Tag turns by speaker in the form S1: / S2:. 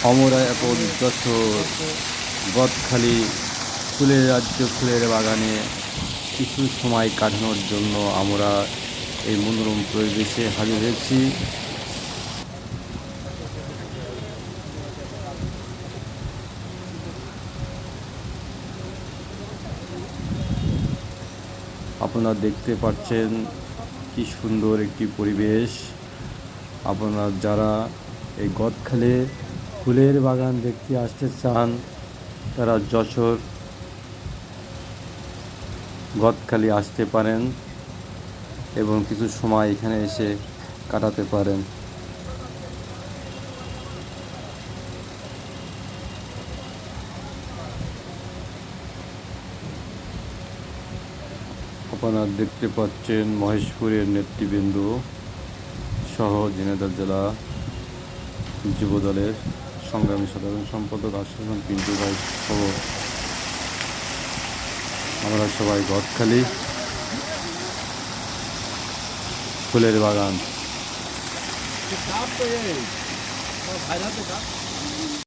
S1: অমরা এখন যশোর গদখালি ফুলের রাজ্য ফুলের বাগানে কিছু সময় কাটানোর জন্য আমরা এই মনোরম পরিবেশে হাজির হয়েছি। আপনারা দেখতে পাচ্ছেন কি সুন্দর একটি পরিবেশ। আপনারা যারা এই গদখালি ফুলের বাগান দেখতে আসতে চান তারা যশোর গদখালি আসতে পারেন এবং কিছু সময় এখানে এসে কাটাতে পারেন। আপনারা দেখতে পাচ্ছেন মহেশপুরের নেতৃবৃন্দ সহ ঝিনাইদহ জেলা যুবদলের সংগ্রামী সাধারণ সম্পাদক আশরাফুল পিন্টু ভাই সহ আমরা সবাই গদখালি ফুলের বাগান।